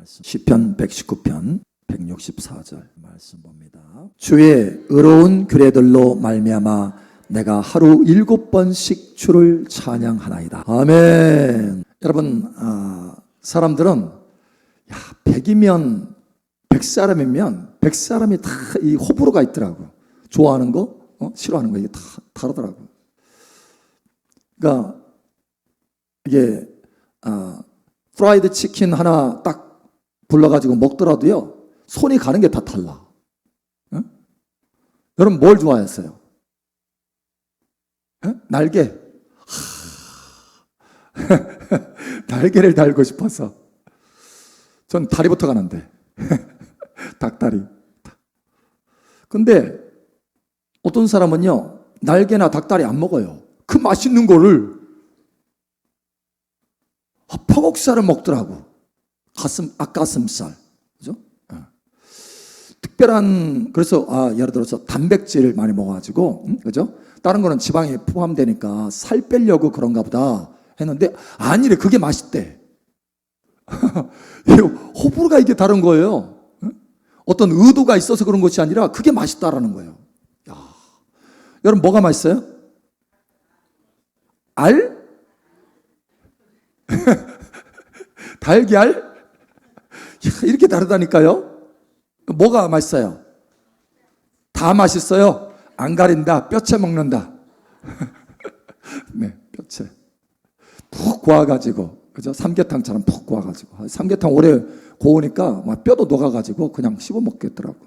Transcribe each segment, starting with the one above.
말씀 시편 119편 164절 말씀 봅니다. 주의 의로운 규례들로 말미암아 내가 하루 7번씩 주를 찬양하나이다. 아멘. 여러분, 사람들은 100이면 100사람이면 100사람이 다 이 호불호가 있더라고. 좋아하는 거, 싫어하는 거 이게 다 다르더라고. 그러니까 이게 프라이드 치킨 하나 딱 불러가지고 먹더라도요 손이 가는 게 다 달라. 응? 여러분 뭘 좋아했어요? 응? 날개. 날개를 달고 싶어서 전 다리부터 가는데 닭다리. 근데 어떤 사람은요 날개나 닭다리 안 먹어요. 그 맛있는 거를 퍼곡살을 먹더라고. 앞가슴살. 그죠? 특별한, 그래서, 예를 들어서 단백질을 많이 먹어가지고, 그죠? 다른 거는 지방이 포함되니까 살 빼려고 그런가 보다 했는데, 아니래. 그게 맛있대. 호불호가 이게 다른 거예요. 어떤 의도가 있어서 그런 것이 아니라 그게 맛있다라는 거예요. 야. 여러분, 뭐가 맛있어요? 알? 달걀? 이렇게 다르다니까요. 뭐가 맛있어요? 다 맛있어요. 안 가린다. 뼈채 먹는다. 네, 뼈채 푹 구워가지고, 그죠? 삼계탕처럼 푹 구워가지고. 삼계탕 오래 구우니까 막 뼈도 녹아가지고 그냥 씹어 먹겠더라고.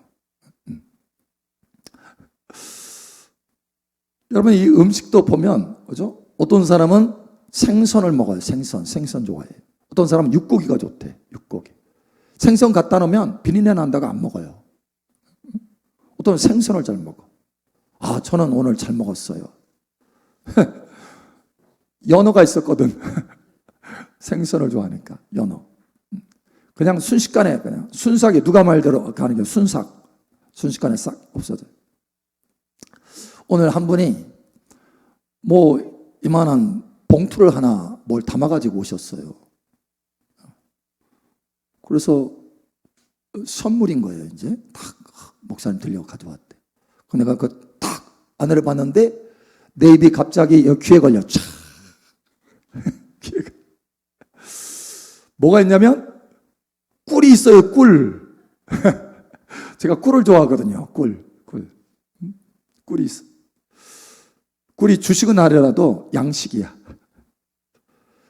여러분 이 음식도 보면, 그죠? 어떤 사람은 생선을 먹어요. 생선 좋아해요. 어떤 사람은 육고기가 좋대. 육고기. 생선 갖다 놓으면 비린내 난다고 안 먹어요. 어떤 생선을 잘 먹어. 저는 오늘 잘 먹었어요. 연어가 있었거든. 생선을 좋아하니까 연어. 그냥 순식간에 그냥 순삭이 누가 말대로 가는 게 순식간에 싹 없어져요. 오늘 한 분이 뭐 이만한 봉투를 하나 뭘 담아가지고 오셨어요. 그래서 선물인 거예요. 이제 탁 목사님 들려 가져왔대. 그 내가 그 탁 안을 봤는데 내 입이 갑자기 여기 귀에 걸려. 촥. 뭐가 있냐면 꿀이 있어요. 꿀. 제가 꿀을 좋아하거든요. 꿀이 있어. 꿀이 주식은 아니라도 양식이야.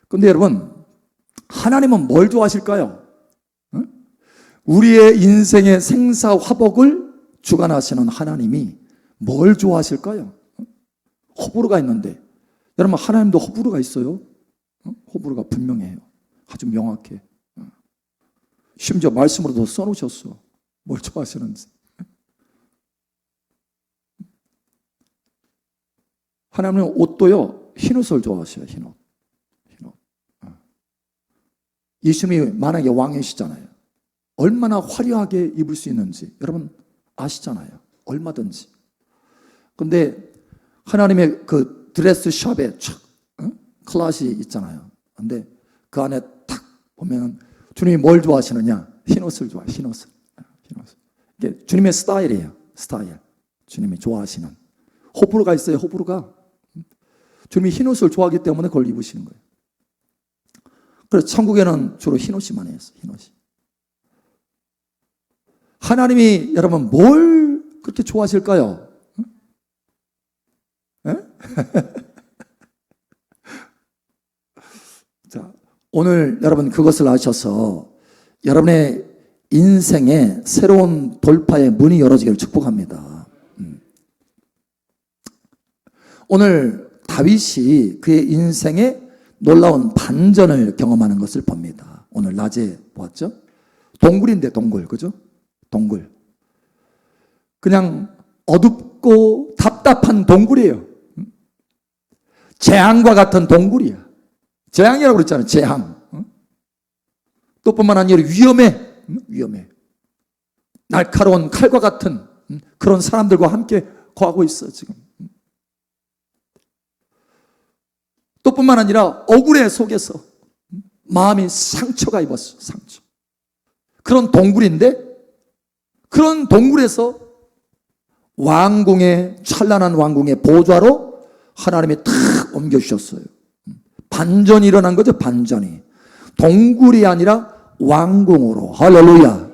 근데 여러분 하나님은 뭘 좋아하실까요? 우리의 인생의 생사화복을 주관하시는 하나님이 뭘 좋아하실까요? 호불호가 있는데 여러분 하나님도 호불호가 있어요. 호불호가 분명해요. 아주 명확해. 심지어 말씀으로도 써놓으셨어. 뭘 좋아하시는지. 하나님은 옷도요 흰옷을 좋아하셔요. 흰옷. 예수님이 만약에 왕이시잖아요. 얼마나 화려하게 입을 수 있는지 여러분 아시잖아요. 얼마든지. 근데 하나님의 그 드레스 샵에 촥 클래시 있잖아요. 근데 그 안에 탁 보면 주님이 뭘 좋아하시느냐? 흰옷을 좋아해요. 흰옷을. 이게 주님의 스타일이에요. 스타일. 주님이 좋아하시는. 호불호가 있어요. 호불호가. 주님이 흰옷을 좋아하기 때문에 그걸 입으시는 거예요. 그래서 천국에는 주로 흰옷이만 해요. 흰옷이. 하나님이 여러분 뭘 그렇게 좋아하실까요? 자, 오늘 여러분 그것을 아셔서 여러분의 인생에 새로운 돌파의 문이 열어지기를 축복합니다. 오늘 다윗이 그의 인생에 놀라운 반전을 경험하는 것을 봅니다. 오늘 낮에 보았죠? 동굴인데 동굴, 그죠? 동굴. 그냥 어둡고 답답한 동굴이에요. 재앙과 같은 동굴이야. 재앙이라고 그랬잖아요. 재앙. 또 뿐만 아니라 위험해. 날카로운 칼과 같은 그런 사람들과 함께 거하고 있어 지금. 또 뿐만 아니라 억울해 속에서 마음이 상처가 입었어. 상처. 그런 동굴인데 그런 동굴에서 왕궁의 찬란한 왕궁의 보좌로 하나님이 탁 옮겨주셨어요. 반전이 일어난 거죠. 반전이. 동굴이 아니라 왕궁으로. 할렐루야.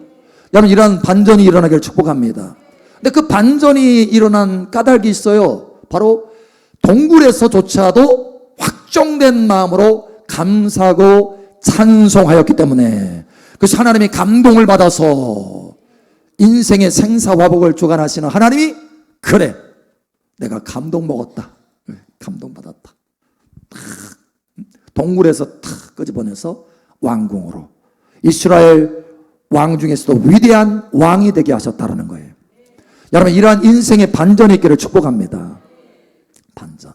여러분 이런 반전이 일어나기를 축복합니다. 근데 그 반전이 일어난 까닭이 있어요. 바로 동굴에서조차도 확정된 마음으로 감사하고 찬송하였기 때문에, 그래서 하나님이 감동을 받아서 인생의 생사화복을 주관하시는 하나님이, 그래 내가 감동 먹었다, 감동 받았다, 동굴에서 탁 끄집어내서 왕궁으로, 이스라엘 왕 중에서도 위대한 왕이 되게 하셨다는 거예요. 여러분 이러한 인생의 반전이 있기를 축복합니다. 반전.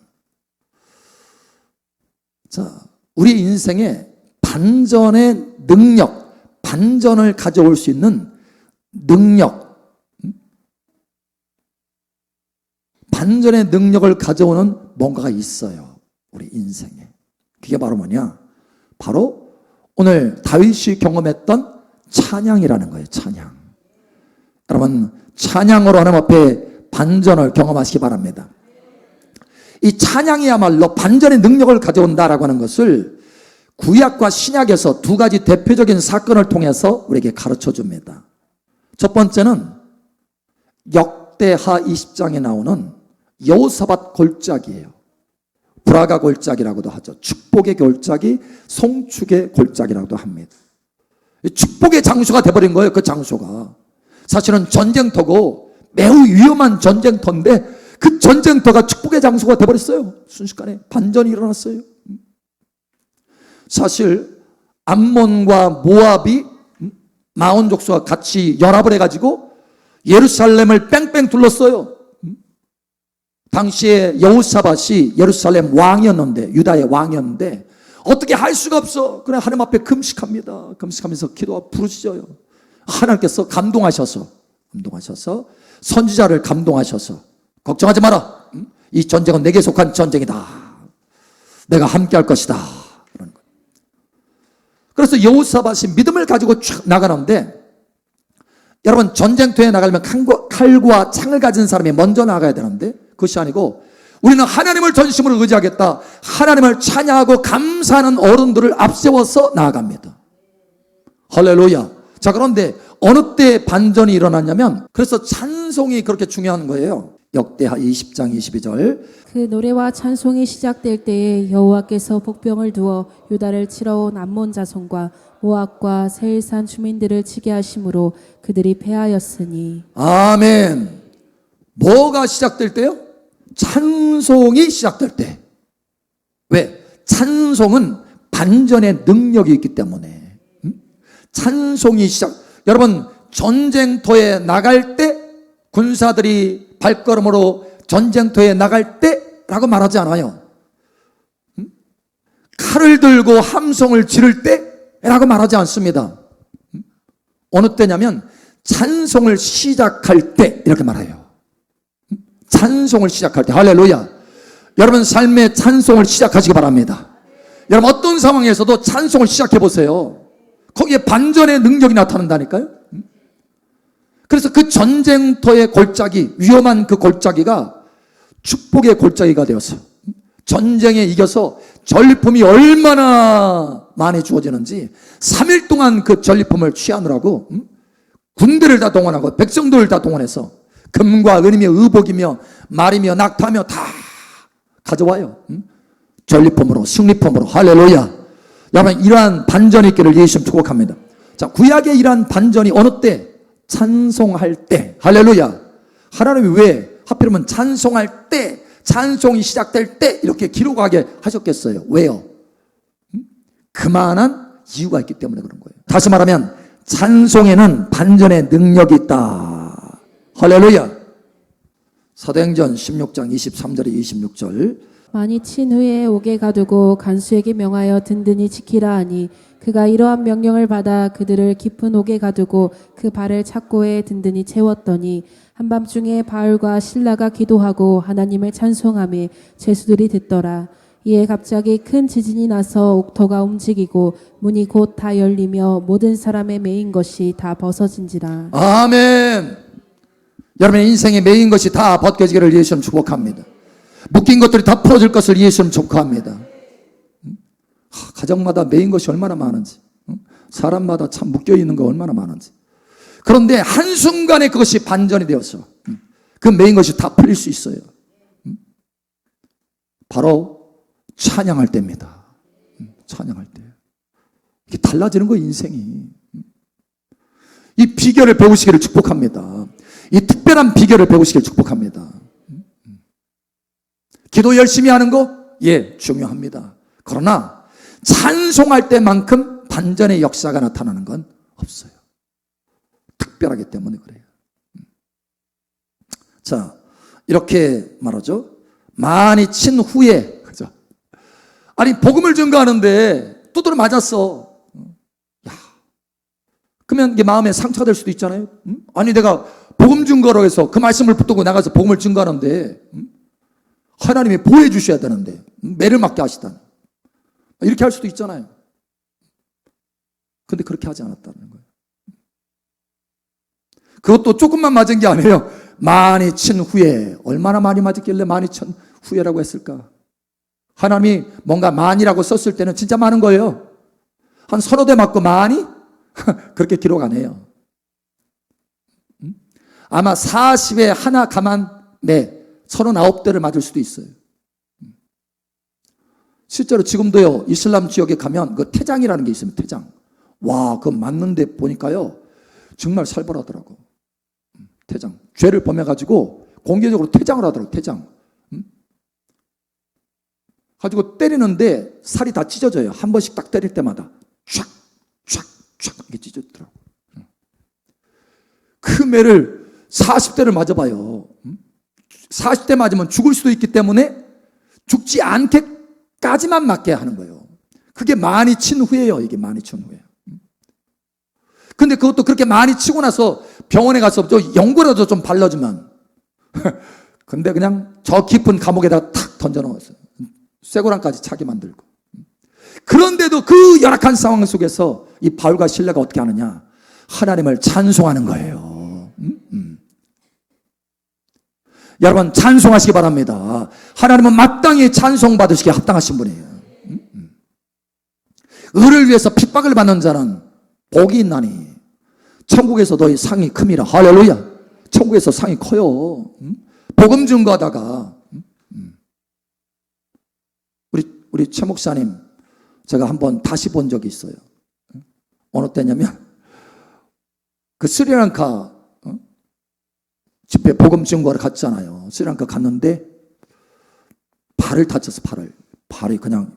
자, 우리 인생에 반전의 능력, 반전을 가져올 수 있는 능력, 반전의 능력을 가져오는 뭔가가 있어요. 우리 인생에. 그게 바로 뭐냐? 바로 오늘 다윗이 경험했던 찬양이라는 거예요. 찬양. 여러분 찬양으로 하나님 앞에 반전을 경험하시기 바랍니다. 이 찬양이야말로 반전의 능력을 가져온다라고 하는 것을 구약과 신약에서 두 가지 대표적인 사건을 통해서 우리에게 가르쳐 줍니다. 첫 번째는 역대하 20장에 나오는 여호사밧 골짜기예요. 브라가 골짜기라고도 하죠. 축복의 골짜기, 송축의 골짜기라고도 합니다. 축복의 장소가 돼버린 거예요. 그 장소가 사실은 전쟁터고 매우 위험한 전쟁터인데 그 전쟁터가 축복의 장소가 돼버렸어요. 순식간에 반전이 일어났어요. 사실 암몬과 모압이 마온 족속과 같이 연합을 해가지고 예루살렘을 뺑뺑 둘렀어요. 당시에 여호사밧이 예루살렘 왕이었는데, 유다의 왕이었는데 어떻게 할 수가 없어. 그냥 하나님 앞에 금식합니다. 금식하면서 기도가 부르짖어요. 하나님께서 감동하셔서 선지자를 감동하셔서 걱정하지 마라. 이 전쟁은 내게 속한 전쟁이다. 내가 함께 할 것이다. 그런 거예요. 그래서 여호사밧이 믿음을 가지고 쭉 나가는데, 여러분 전쟁터에 나가려면 칼과 창을 가진 사람이 먼저 나가야 되는데 그것이 아니고 우리는 하나님을 전심으로 의지하겠다. 하나님을 찬양하고 감사하는 어른들을 앞세워서 나아갑니다. 할렐루야. 자, 그런데 어느 때 반전이 일어났냐면, 그래서 찬송이 그렇게 중요한 거예요. 역대하 20장 22절. 그 노래와 찬송이 시작될 때에 여호와께서 복병을 두어 유다를 치러 온 암몬 자손과 모압과 세일산 주민들을 치게 하심으로 그들이 패하였으니. 아멘. 뭐가 시작될 때요? 찬송이 시작될 때. 왜? 찬송은 반전의 능력이 있기 때문에. 찬송이 여러분 전쟁터에 나갈 때, 군사들이 발걸음으로 전쟁터에 나갈 때라고 말하지 않아요. 칼을 들고 함성을 지를 때라고 말하지 않습니다. 어느 때냐면 찬송을 시작할 때 이렇게 말해요. 찬송을 시작할 때. 할렐루야. 여러분 삶의 찬송을 시작하시기 바랍니다. 여러분 어떤 상황에서도 찬송을 시작해 보세요. 거기에 반전의 능력이 나타난다니까요. 그래서 그 전쟁터의 골짜기, 위험한 그 골짜기가 축복의 골짜기가 되었어요. 전쟁에 이겨서 전리품이 얼마나 많이 주어지는지 3일 동안 그 전리품을 취하느라고 군대를 다 동원하고 백성들을 다 동원해서 금과 은이며 의복이며 말이며 낙타며 다 가져와요. 전리품으로, 승리품으로. 할렐루야. 여러분 이러한 반전이 있기를 예수님 축복합니다. 자, 구약의 이러한 반전이 어느 때? 찬송할 때. 할렐루야. 하나님이 왜 하필이면 찬송할 때, 찬송이 시작될 때 이렇게 기록하게 하셨겠어요? 왜요? 그만한 이유가 있기 때문에 그런 거예요. 다시 말하면 찬송에는 반전의 능력이 있다. 할렐루야. 사도행전 16장 23절에 26절. 많이 친 후에 옥에 가두고 간수에게 명하여 든든히 지키라 하니 그가 이러한 명령을 받아 그들을 깊은 옥에 가두고 그 발을 착고에 든든히 채웠더니 한밤중에 바울과 실라가 기도하고 하나님을 찬송하며 죄수들이 듣더라. 이에 갑자기 큰 지진이 나서 옥토가 움직이고 문이 곧 다 열리며 모든 사람의 매인 것이 다 벗어진지라. 아멘. 여러분의 인생에 매인 것이 다 벗겨지기를 예수님 축복합니다. 묶인 것들이 다 풀어질 것을 예수님 축복합니다. 가정마다 매인 것이 얼마나 많은지, 사람마다 참 묶여있는 거 얼마나 많은지. 그런데 한순간에 그것이 반전이 되어서 그 매인 것이 다 풀릴 수 있어요. 바로 찬양할 때입니다. 찬양할 때. 이게 달라지는 거 인생이. 이 비결을 배우시기를 축복합니다. 이 특별한 비결을 배우시기를 축복합니다. 기도 열심히 하는 거? 예, 중요합니다. 그러나 찬송할 때만큼 반전의 역사가 나타나는 건 없어요. 특별하기 때문에 그래요. 자, 이렇게 말하죠. 많이 친 후에, 그죠? 아니, 복음을 증거하는데 두드려 맞았어. 야, 그러면 이게 마음에 상처가 될 수도 있잖아요. 아니, 내가 복음 증거로 해서 그 말씀을 붙들고 나가서 복음을 증거하는데, 하나님이 보호해 주셔야 되는데, 매를 맞게 하시다니. 이렇게 할 수도 있잖아요. 근데 그렇게 하지 않았다는 거예요. 그것도 조금만 맞은 게 아니에요. 많이 친 후에. 얼마나 많이 맞았길래 많이 친 후에라고 했을까? 하나님이 뭔가 많이라고 썼을 때는 진짜 많은 거예요. 한 서너 대 맞고 많이? 그렇게 기록 안 해요. 아마 40에 하나 가만 39대를 맞을 수도 있어요. 실제로 지금도요, 이슬람 지역에 가면 그 태장이라는 게 있습니다. 태장. 와, 그거 맞는데 보니까요, 정말 살벌하더라고. 태장. 죄를 범해가지고 공개적으로 퇴장을 하더라고, 퇴장. 가지고 때리는데 살이 다 찢어져요. 한 번씩 딱 때릴 때마다. 촥, 촥, 촥, 이게 찢어지더라고. 그 매를 40대를 맞아봐요. 40대 맞으면 죽을 수도 있기 때문에 죽지 않게까지만 맞게 하는 거예요. 그게 많이 친 후에요. 이게 많이 친 후에. 근데 그것도 그렇게 많이 치고 나서 병원에 가서 연고라도 좀 발라주면 근데 그냥 저 깊은 감옥에다가 탁 던져놓았어요. 쇠고랑까지 차게 만들고. 그런데도 그 열악한 상황 속에서 이 바울과 실라가 어떻게 하느냐, 하나님을 찬송하는 거예요. 여러분 찬송하시기 바랍니다. 하나님은 마땅히 찬송받으시기에 합당하신 분이에요. 의를 위해서 핍박을 받는 자는 복이 있나니 천국에서 너희 상이 큼이라. 할렐루야. 천국에서 상이 커요. 복음 증거하다가 우리 최 목사님 제가 한번 다시 본 적이 있어요. 어느 때냐면 그 스리랑카 집회 복음 증거하러 갔잖아요. 스리랑카 갔는데 발을 다쳤어. 발이 그냥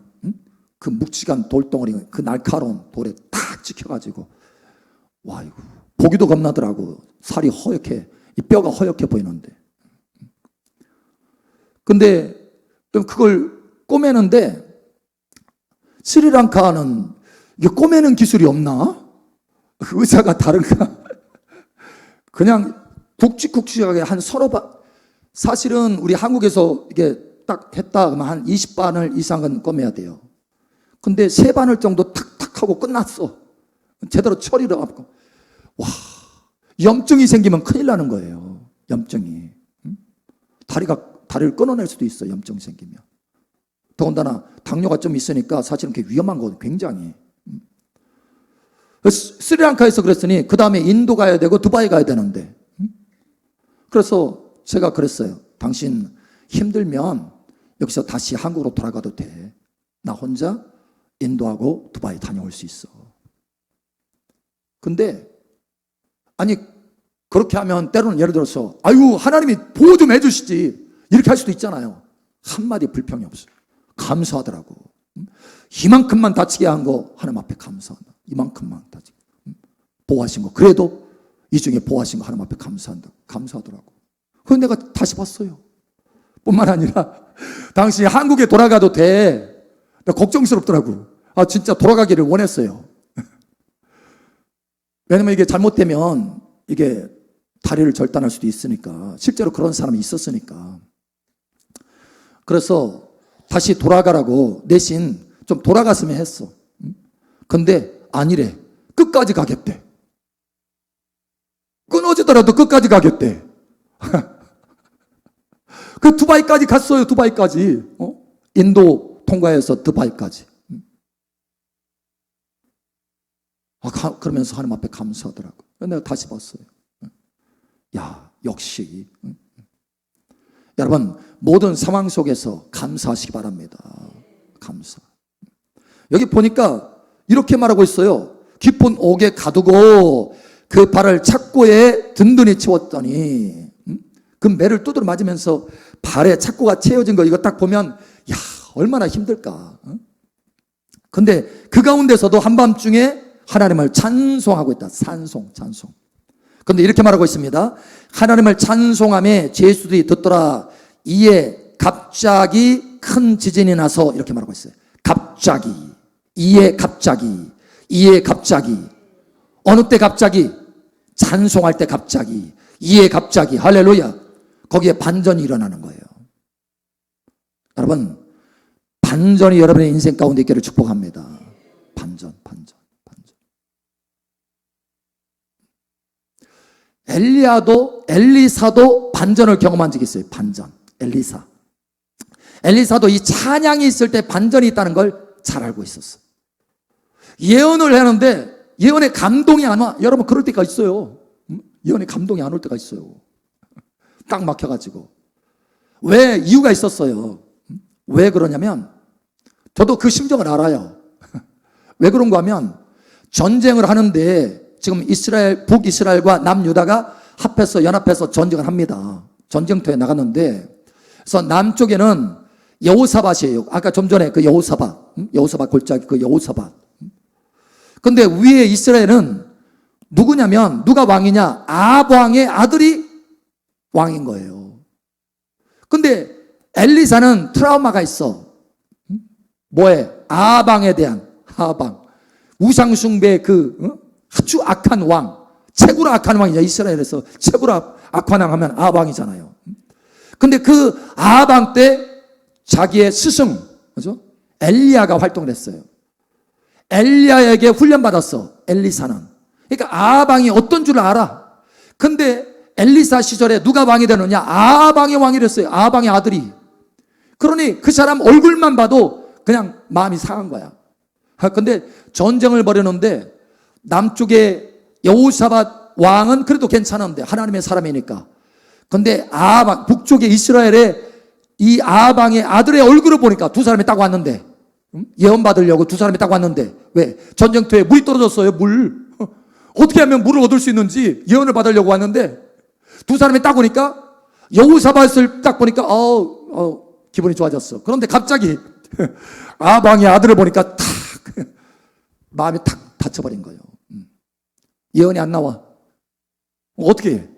그 묵직한 돌덩어리, 그 날카로운 돌에 탁 찍혀가지고, 와, 이거 보기도 겁나더라고. 살이 허옇게, 이 뼈가 허옇게 보이는데. 근데 그걸 꼬매는데 스리랑카는 이게 꼬매는 기술이 없나? 의사가 다른가? 그냥 굵직굵직하게 한 서너 번. 사실은 우리 한국에서 이게 딱 했다 그러면 한 20바늘 이상은 꼬매야 돼요. 근데 3바늘 정도 탁탁 하고 끝났어. 제대로 처리를 하고. 와, 염증이 생기면 큰일 나는 거예요. 염증이. 다리를 끊어낼 수도 있어, 염증 생기면. 더군다나 당뇨가 좀 있으니까 사실은 그게 위험한 거거든요, 굉장히. 스리랑카에서 그랬으니 그 다음에 인도 가야 되고 두바이 가야 되는데. 그래서 제가 그랬어요. 당신 힘들면 여기서 다시 한국으로 돌아가도 돼. 나 혼자 인도하고 두바이 다녀올 수 있어. 근데 아니 그렇게 하면 때로는 예를 들어서 아유 하나님이 보호 좀 해주시지 이렇게 할 수도 있잖아요. 한마디 불평이 없어요. 감사하더라고. 이만큼만 다치게 한 거 하나님 앞에 감사한다. 이만큼만 다치게 보호하신 거 그래도 이 중에 보호하신 거 하나님 앞에 감사한다. 감사하더라고. 그건 내가 다시 봤어요. 뿐만 아니라 당시 한국에 돌아가도 돼. 걱정스럽더라고. 아 진짜 돌아가기를 원했어요. 왜냐면 이게 잘못되면 이게 다리를 절단할 수도 있으니까. 실제로 그런 사람이 있었으니까. 그래서 다시 돌아가라고 대신 좀 돌아갔으면 했어. 근데 아니래. 끝까지 가겠대. 끊어지더라도 끝까지 가겠대. 그 두바이까지 갔어요. 두바이까지. 인도 통과해서 두바이까지. 그러면서 하나님 앞에 감사하더라고요. 내가 다시 봤어요. 야, 역시. 여러분, 모든 상황 속에서 감사하시기 바랍니다. 감사. 여기 보니까 이렇게 말하고 있어요. 깊은 옥에 가두고 그 발을 착고에 든든히 채웠더니, 그 매를 두드려 맞으면서 발에 착고가 채워진 거 이거 딱 보면 야, 얼마나 힘들까. 근데 그 가운데서도 한밤중에 하나님을 찬송하고 있다. 찬송. 근데 이렇게 말하고 있습니다. 하나님을 찬송함에 제수들이 듣더라. 이에 갑자기 큰 지진이 나서 이렇게 말하고 있어요. 갑자기. 이에 갑자기. 어느 때 갑자기? 찬송할 때 갑자기. 이에 갑자기. 할렐루야. 거기에 반전이 일어나는 거예요. 여러분, 반전이 여러분의 인생 가운데 있기를 축복합니다. 반전. 엘리사도 반전을 경험한 적이 있어요. 반전. 엘리사도 이 찬양이 있을 때 반전이 있다는 걸 잘 알고 있었어요. 예언을 하는데 예언에 감동이 안 와. 여러분 그럴 때가 있어요. 예언에 감동이 안 올 때가 있어요. 딱 막혀가지고. 왜? 이유가 있었어요. 왜 그러냐면 저도 그 심정을 알아요. 왜 그런가 하면 전쟁을 하는데 지금 북이스라엘과 남유다가 연합해서 전쟁을 합니다. 전쟁터에 나갔는데, 그래서 남쪽에는 여호사밧이에요. 아까 좀 전에 그 여호사밧 골짜기 그 여호사밧. 근데 위에 이스라엘은 누구냐면, 누가 왕이냐? 아합 왕의 아들이 왕인 거예요. 근데 엘리사는 트라우마가 있어. 뭐에? 아합 왕에 대한, 우상숭배의 아주 악한 왕, 최고로 악한 왕이냐. 이스라엘에서 최고로 악한 왕 하면 아합 왕이잖아요. 근데 그 아합 왕 때 자기의 스승, 그죠? 엘리야가 활동을 했어요. 엘리야에게 훈련받았어, 엘리사는. 그러니까 아합 왕이 어떤 줄 알아. 근데 엘리사 시절에 누가 왕이 되느냐? 아합 왕이 왕이 됐어요. 아합 왕의 아들이. 그러니 그 사람 얼굴만 봐도 그냥 마음이 상한 거야. 근데 전쟁을 벌였는데 남쪽의 여호사밧 왕은 그래도 괜찮은데 하나님의 사람이니까. 근데 북쪽의 이스라엘의 이 아합 왕의 아들의 얼굴을 보니까 두 사람이 딱 왔는데, 예언 받으려고 두 사람이 딱 왔는데, 왜? 전쟁터에 물이 떨어졌어요. 물. 어떻게 하면 물을 얻을 수 있는지 예언을 받으려고 왔는데 두 사람이 딱 오니까 여호사밧을 딱 보니까 기분이 좋아졌어. 그런데 갑자기 아합 왕의 아들을 보니까 탁 마음이 탁 다쳐버린 거예요. 예언이 안 나와. 어떻게 해?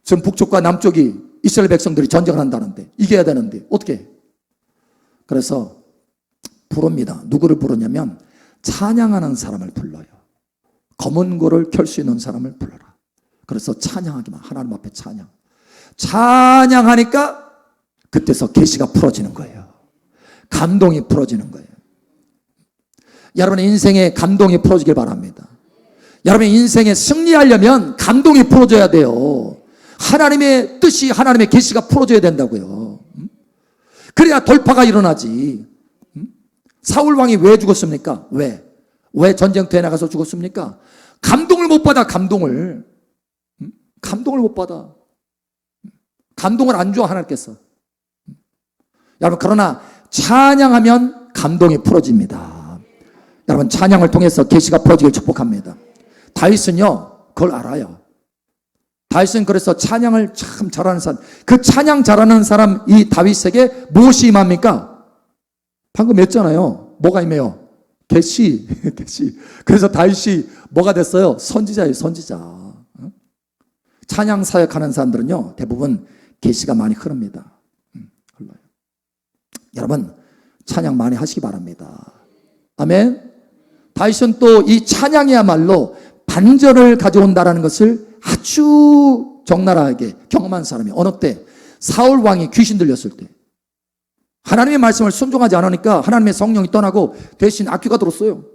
지금 북쪽과 남쪽이 이스라엘 백성들이 전쟁을 한다는데, 이겨야 되는데 어떻게 해? 그래서 부릅니다. 누구를 부르냐면 찬양하는 사람을 불러요. 검은 고를 켤 수 있는 사람을 불러라. 그래서 찬양하기만, 하나님 앞에 찬양하니까 그때서 계시가 풀어지는 거예요. 감동이 풀어지는 거예요. 여러분의 인생에 감동이 풀어지길 바랍니다. 여러분의 인생에 승리하려면 감동이 풀어져야 돼요. 하나님의 뜻이, 하나님의 계시가 풀어져야 된다고요. 그래야 돌파가 일어나지. 사울 왕이 왜 죽었습니까? 왜 전쟁터에 나가서 죽었습니까? 감동을 못 받아. 감동을 못 받아. 감동을 안 줘, 하나님께서. 여러분, 그러나 찬양하면 감동이 풀어집니다. 여러분, 찬양을 통해서 계시가 풀어지길 축복합니다. 다윗은요, 그걸 알아요. 다윗은 그래서 찬양을 참 잘하는 사람, 그 찬양 잘하는 사람 이 다윗에게 무엇이 임합니까? 방금 했잖아요. 뭐가 임해요? 계시. 그래서 다윗이 뭐가 됐어요? 선지자예요, 선지자. 찬양 사역하는 사람들은요, 대부분 계시가 많이 흐릅니다. 흘러요. 여러분, 찬양 많이 하시기 바랍니다. 아멘. 다윗은 또 이 찬양이야말로 반전을 가져온다라는 것을 아주 적나라하게 경험한 사람이 어느 때? 사울 왕이 귀신 들렸을 때. 하나님의 말씀을 순종하지 않으니까 하나님의 성령이 떠나고 대신 악귀가 들었어요.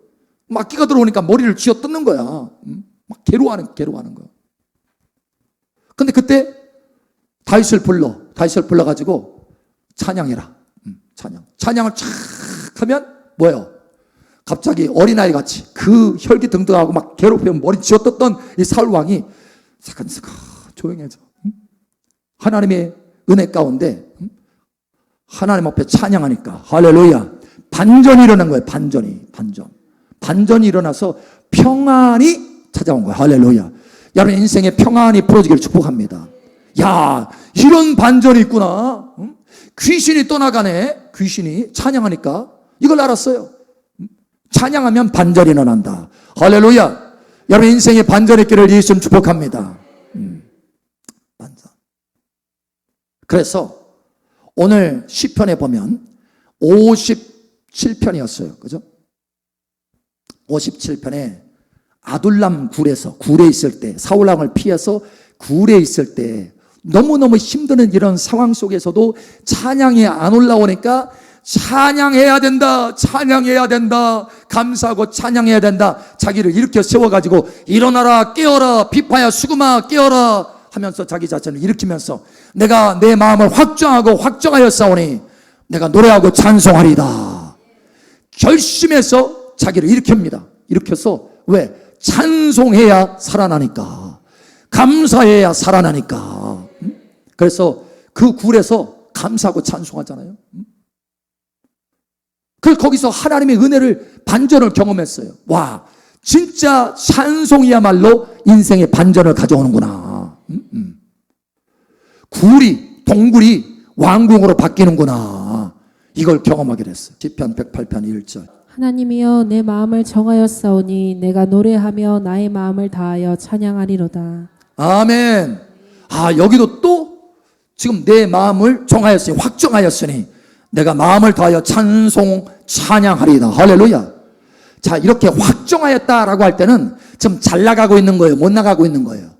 악귀가 들어오니까 머리를 쥐어 뜯는 거야. 막 괴로워하는 거야. 근데 그때 다윗을 불러가지고 찬양해라. 찬양을 촥 하면 뭐예요? 갑자기 어린아이 같이 그 혈기등등하고 막 괴롭히면 머리 쥐어뜯던 이 사울 왕이 사근사근 조용해져. 하나님의 은혜 가운데 하나님 앞에 찬양하니까 할렐루야, 반전이 일어난 거예요. 반전이 일어나서 평안이 찾아온 거예요. 할렐루야. 여러분 인생에 평안이 풀어지기를 축복합니다. 야, 이런 반전이 있구나. 귀신이 떠나가네. 귀신이 찬양하니까 이걸 알았어요. 찬양하면 반전이 일어난다. 할렐루야. 여러분 인생에 반전이 있기를 예수님 축복합니다. 반전. 그래서 오늘 시편에 보면 57편이었어요. 그죠? 57편에 아둘람 굴에 있을 때, 사울왕을 피해서 굴에 있을 때 너무너무 힘드는 이런 상황 속에서도 찬양이 안 올라오니까 찬양해야 된다. 감사하고 찬양해야 된다. 자기를 일으켜 세워가지고 일어나라, 깨어라, 비파야, 수금아, 깨어라 하면서 자기 자신을 일으키면서 내가 내 마음을 확정하였사오니 내가 노래하고 찬송하리다. 결심해서 자기를 일으킵니다. 일으켜서 왜? 찬송해야 살아나니까. 감사해야 살아나니까. 그래서 그 굴에서 감사하고 찬송하잖아요. 그래서 거기서 하나님의 은혜를 반전을 경험했어요. 와, 진짜 찬송이야말로 인생의 반전을 가져오는구나. 동굴이 왕궁으로 바뀌는구나. 이걸 경험하게 됐어요. 시편 108편 1절. 하나님이여 내 마음을 정하였사오니 내가 노래하며 나의 마음을 다하여 찬양하리로다. 아멘. 여기도 또 지금 내 마음을 정하였으니, 확정하였으니 내가 마음을 다하여 찬양하리다. 할렐루야. 자, 이렇게 확정하였다라고 할 때는 좀 잘 나가고 있는 거예요? 못 나가고 있는 거예요?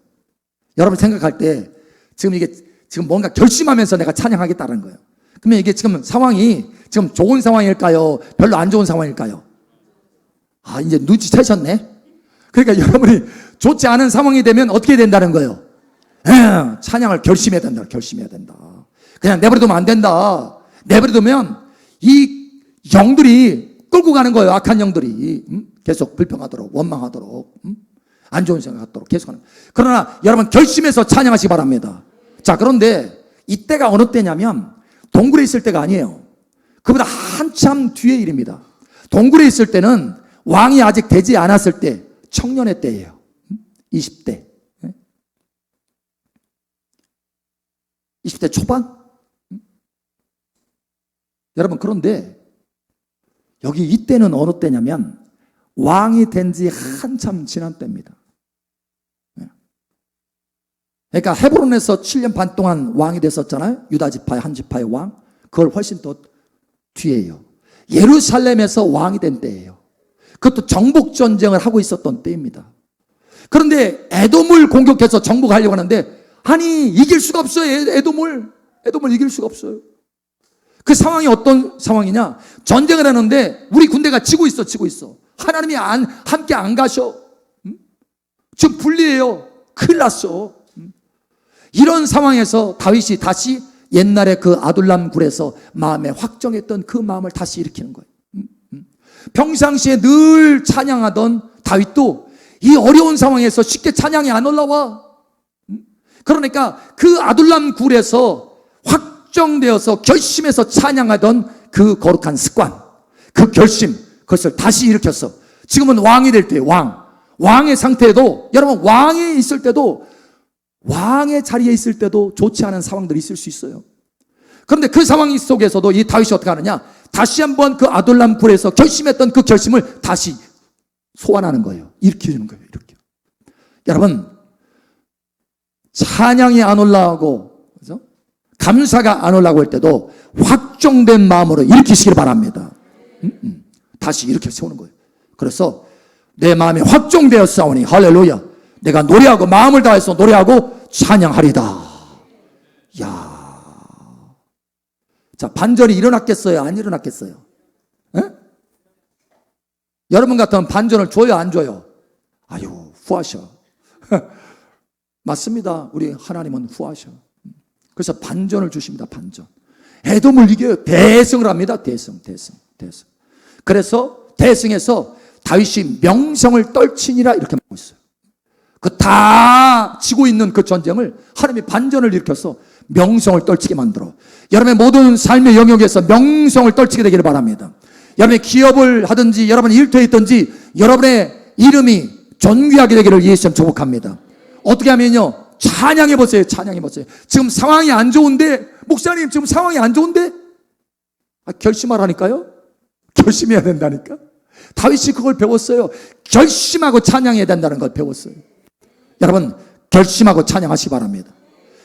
여러분 생각할 때 지금 뭔가 결심하면서 내가 찬양하겠다는 거예요. 그러면 이게 지금 상황이 지금 좋은 상황일까요? 별로 안 좋은 상황일까요? 이제 눈치채셨네. 그러니까 여러분이 좋지 않은 상황이 되면 어떻게 된다는 거예요? 찬양을 결심해야 된다. 그냥 내버려두면 안 된다. 내버려두면 이 영들이 끌고 가는 거예요. 악한 영들이 계속 불평하도록, 원망하도록, 안 좋은 생각하도록 계속하는 거예요. 그러나 여러분 결심해서 찬양하시기 바랍니다. 자, 그런데 이때가 어느 때냐면 동굴에 있을 때가 아니에요. 그보다 한참 뒤의 일입니다. 동굴에 있을 때는 왕이 아직 되지 않았을 때, 청년의 때예요. 20대. 20대 초반? 여러분, 그런데 여기 이때는 어느 때냐면 왕이 된 지 한참 지난 때입니다. 그러니까 헤브론에서 7년 반 동안 왕이 됐었잖아요. 유다 지파의 한 지파의 왕. 그걸 훨씬 더 뒤에요. 예루살렘에서 왕이 된 때예요. 그것도 정복 전쟁을 하고 있었던 때입니다. 그런데 에돔을 공격해서 정복하려고 하는데 이길 수가 없어요. 에돔을 이길 수가 없어요. 그 상황이 어떤 상황이냐? 전쟁을 하는데 우리 군대가 지고 있어. 하나님이 함께 안 가셔. 지금 불리해요. 큰일 났어. 이런 상황에서 다윗이 다시 옛날에 그 아둘람 굴에서 마음에 확정했던 그 마음을 다시 일으키는 거예요. 평상시에 늘 찬양하던 다윗도 이 어려운 상황에서 쉽게 찬양이 안 올라와. 그러니까 그 아둘람 굴에서 확정되어서 결심해서 찬양하던 그 거룩한 습관, 그 결심, 그것을 다시 일으켰어. 지금은 왕이 될 때예요. 왕의 상태에도, 여러분 왕에 있을 때도, 왕의 자리에 있을 때도 좋지 않은 상황들이 있을 수 있어요. 그런데 그 상황 속에서도 이 다윗이 어떻게 하느냐? 다시 한번 그 아둘람 굴에서 결심했던 그 결심을 다시 소환하는 거예요. 일으키는 거예요. 이렇게. 여러분, 찬양이 안 올라오고, 그죠? 감사가 안 올라오고 할 때도 확정된 마음으로 일으키시길 바랍니다. 다시 이렇게 세우는 거예요. 그래서 내 마음이 확정되었사오니 할렐루야. 내가 노래하고 마음을 다해서 노래하고 찬양하리다. 자, 반전이 일어났겠어요? 안 일어났겠어요? 에? 여러분 같으면 반전을 줘요? 안 줘요? 아유, 후하셔. 맞습니다. 우리 하나님은 후하셔. 그래서 반전을 주십니다. 반전. 에돔을 이겨요. 대승을 합니다. 대승. 그래서 대승에서 다윗이 명성을 떨치니라 이렇게 말하고 있어요. 그 다 지고 있는 그 전쟁을 하나님이 반전을 일으켜서 명성을 떨치게 만들어 여러분의 모든 삶의 영역에서 명성을 떨치게 되기를 바랍니다. 여러분의 기업을 하든지 여러분의 일터에 있든지 여러분의 이름이 존귀하게 되기를 예수님 축복합니다. 어떻게 하면요, 찬양해 보세요. 찬양해 보세요. 지금 상황이 안 좋은데, 목사님 지금 상황이 안 좋은데, 결심하라니까요. 결심해야 된다니까. 다윗이 그걸 배웠어요. 결심하고 찬양해야 된다는 걸 배웠어요. 여러분, 결심하고 찬양하시기 바랍니다.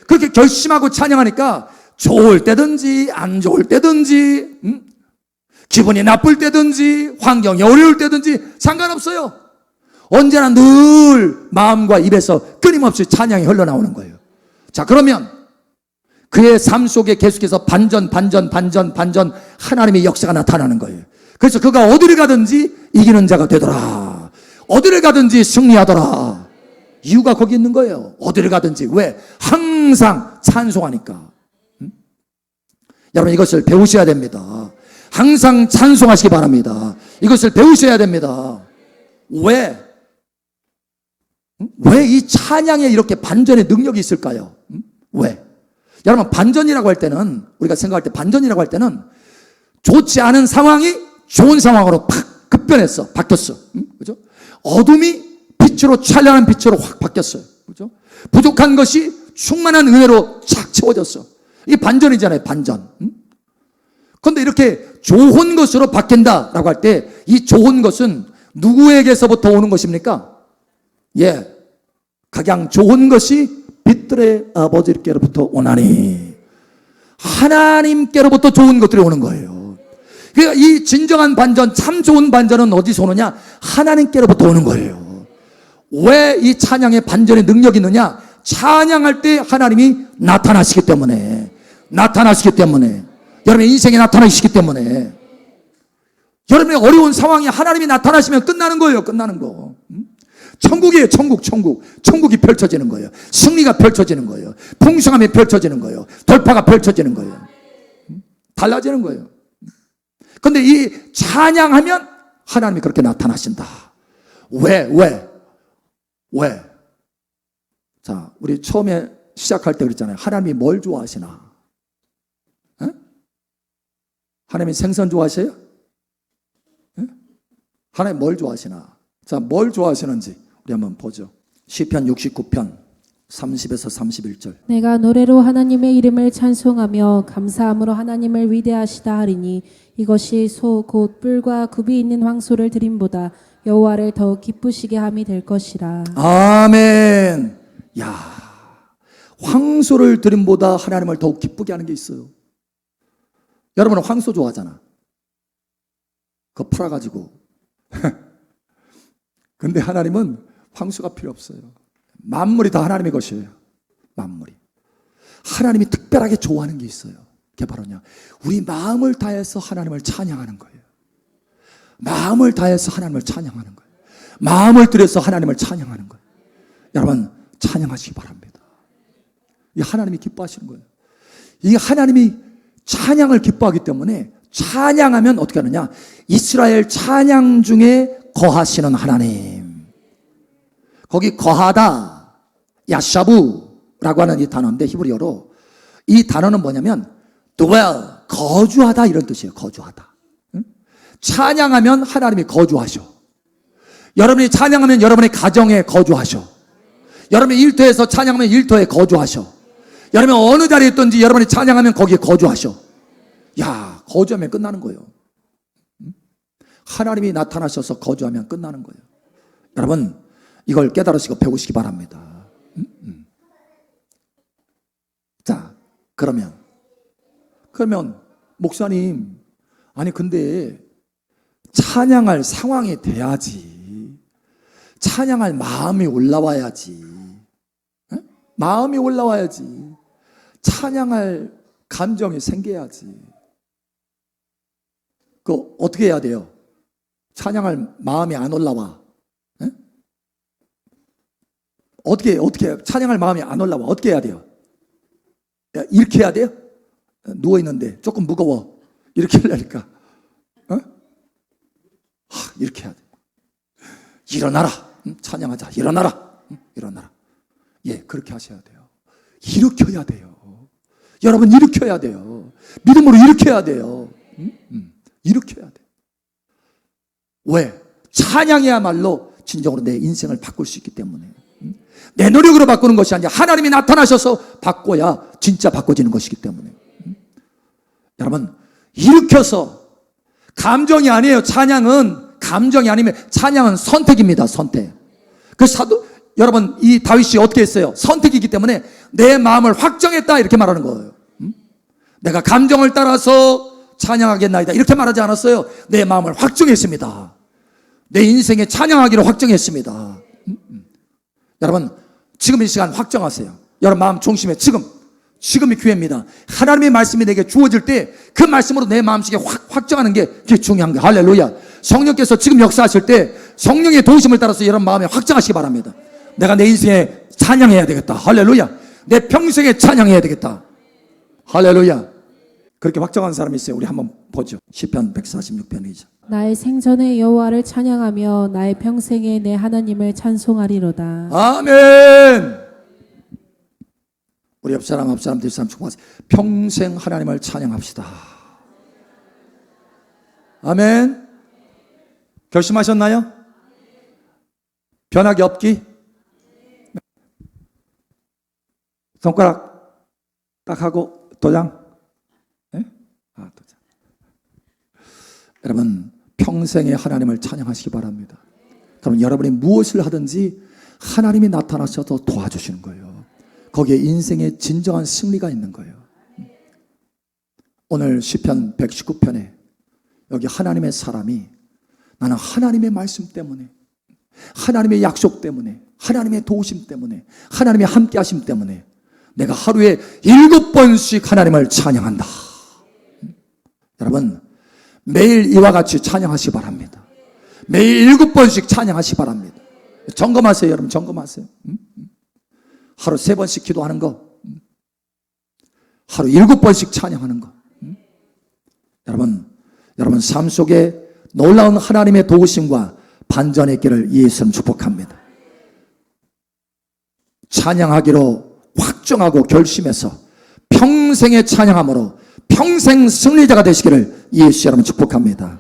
그렇게 결심하고 찬양하니까 좋을 때든지 안 좋을 때든지 기분이 나쁠 때든지 환경이 어려울 때든지 상관없어요. 언제나 늘 마음과 입에서 끊임없이 찬양이 흘러나오는 거예요. 자, 그러면 그의 삶 속에 계속해서 반전 하나님의 역사가 나타나는 거예요. 그래서 그가 어디를 가든지 이기는 자가 되더라. 어디를 가든지 승리하더라. 이유가 거기 있는 거예요. 어디를 가든지. 왜? 항상 찬송하니까. 여러분, 이것을 배우셔야 됩니다. 항상 찬송하시기 바랍니다. 이것을 배우셔야 됩니다. 왜? 왜 이 찬양에 이렇게 반전의 능력이 있을까요? 왜? 여러분, 반전이라고 할 때는, 우리가 생각할 때 반전이라고 할 때는 좋지 않은 상황이 좋은 상황으로 팍 급변했어. 바뀌었어. 그죠? 어둠이 빛으로, 찬란한 빛으로 확 바뀌었어요. 그죠? 부족한 것이 충만한 은혜로 착 채워졌어. 이게 반전이잖아요. 반전. 그런데 이렇게 좋은 것으로 바뀐다라고 할 때 이 좋은 것은 누구에게서부터 오는 것입니까? 예, 가장 좋은 것이 빛들의 아버지께로부터 오나니, 하나님께로부터 좋은 것들이 오는 거예요. 그러니까 이 진정한 반전, 참 좋은 반전은 어디서 오느냐? 하나님께로부터 오는 거예요. 왜 이 찬양의 반전의 능력이 있느냐? 찬양할 때 하나님이 나타나시기 때문에, 여러분의 인생에 나타나시기 때문에, 여러분의 어려운 상황이 하나님이 나타나시면 끝나는 거예요. 끝나는 거. 천국이에요. 천국이 펼쳐지는 거예요. 승리가 펼쳐지는 거예요. 풍성함이 펼쳐지는 거예요. 돌파가 펼쳐지는 거예요. 달라지는 거예요. 그런데 이 찬양하면 하나님이 그렇게 나타나신다. 왜? 자, 우리 처음에 시작할 때 그랬잖아요. 하나님이 뭘 좋아하시나? 에? 하나님이 생선 좋아하세요? 에? 하나님 뭘 좋아하시나? 자, 뭘 좋아하시는지 우리 한번 보죠. 시편 69편 30에서 31절. 내가 노래로 하나님의 이름을 찬송하며 감사함으로 하나님을 위대하시다 하리니 이것이 소 곧 뿔과 굽이 있는 황소를 드림보다 여호와를 더욱 기쁘시게 함이 될 것이라. 아멘. 야, 황소를 드림보다 하나님을 더욱 기쁘게 하는 게 있어요. 여러분은 황소 좋아하잖아. 그거 팔아가지고. 근데 하나님은 황소가 필요 없어요. 만물이 다 하나님의 것이에요. 만물이. 하나님이 특별하게 좋아하는 게 있어요. 그게 바로냐, 우리 마음을 다해서 하나님을 찬양하는 거예요. 마음을 다해서 하나님을 찬양하는 거예요. 마음을 들여서 하나님을 찬양하는 거예요. 여러분, 찬양하시기 바랍니다. 이 하나님이 기뻐하시는 거예요. 이 하나님이 찬양을 기뻐하기 때문에 찬양하면 어떻게 하느냐, 이스라엘 찬양 중에 거하시는 하나님. 거기 거하다, 야샤부라고 하는 이 단어인데, 히브리어로 이 단어는 뭐냐면 dwell, 거주하다, 이런 뜻이에요. 거주하다. 찬양하면 하나님이 거주하셔. 여러분이 찬양하면 여러분의 가정에 거주하셔. 여러분의 일터에서 찬양하면 일터에 거주하셔. 여러분이 어느 자리에 있든지 여러분이 찬양하면 거기에 거주하셔. 야, 거주하면 끝나는 거예요. 하나님이 나타나셔서 거주하면 끝나는 거예요. 여러분, 이걸 깨달으시고 배우시기 바랍니다. 자, 그러면 목사님, 아니 근데 찬양할 상황이 돼야지, 찬양할 마음이 올라와야지, 마음이 올라와야지, 찬양할 감정이 생겨야지. 그 어떻게 해야 돼요? 찬양할 마음이 안 올라와. 예? 어떻게 찬양할 마음이 안 올라와? 어떻게 해야 돼요? 야, 이렇게 해야 돼요? 누워 있는데 조금 무거워. 이렇게 하려니까. 이렇게 해야 돼. 일어나라. 찬양하자. 일어나라. 일어나라. 예, 그렇게 하셔야 돼요. 일으켜야 돼요. 여러분, 일으켜야 돼요. 믿음으로 일으켜야 돼요. 일으켜야 돼요. 왜? 찬양이야말로 진정으로 내 인생을 바꿀 수 있기 때문에. 내 노력으로 바꾸는 것이 아니라 하나님이 나타나셔서 바꿔야 진짜 바꿔지는 것이기 때문에. 여러분, 일으켜서, 감정이 아니에요. 찬양은 감정이 아니면 찬양은 선택입니다. 선택. 그 여러분, 이 다윗이 어떻게 했어요? 선택이기 때문에 내 마음을 확정했다 이렇게 말하는 거예요. 내가 감정을 따라서 찬양하겠나이다 이렇게 말하지 않았어요. 내 마음을 확정했습니다. 내 인생에 찬양하기로 확정했습니다. 여러분, 지금 이 시간 확정하세요. 여러분 마음 중심에 지금이 기회입니다. 하나님의 말씀이 내게 주어질 때 그 말씀으로 내 마음속에 확정하는 게 그게 중요한 거예요. 할렐루야. 성령께서 지금 역사하실 때 성령의 도우심을 따라서 여러분 마음에 확정하시기 바랍니다. 내가 내 인생에 찬양해야 되겠다. 할렐루야. 내 평생에 찬양해야 되겠다. 할렐루야. 그렇게 확정한 사람이 있어요. 우리 한번 보죠. 시편 146편이죠. 나의 생전에 여호와를 찬양하며 나의 평생에 내 하나님을 찬송하리로다. 아멘. 우리 옆 사람 뒷사람 축복하세요. 평생 하나님을 찬양합시다. 아멘. 결심하셨나요? 변하기 없기? 손가락 딱 하고 도장. 네? 도장. 여러분, 평생에 하나님을 찬양하시기 바랍니다. 그럼 여러분이 무엇을 하든지 하나님이 나타나셔서 도와주시는 거예요. 거기에 인생의 진정한 승리가 있는 거예요. 오늘 시편 119편에 여기 하나님의 사람이 나는 하나님의 말씀 때문에, 하나님의 약속 때문에, 하나님의 도우심 때문에, 하나님의 함께하심 때문에 내가 하루에 7번씩 하나님을 찬양한다. 여러분, 매일 이와 같이 찬양하시기 바랍니다. 매일 7번씩 찬양하시기 바랍니다. 점검하세요. 여러분 점검하세요. 하루 3번씩 기도하는 거, 하루 7번씩 찬양하는 거. 여러분 삶 속에 놀라운 하나님의 도우심과 반전의 있기를 예수님 축복합니다. 찬양하기로 확정하고 결심해서 평생의 찬양함으로 평생 승리자가 되시기를 예수 여러분 축복합니다.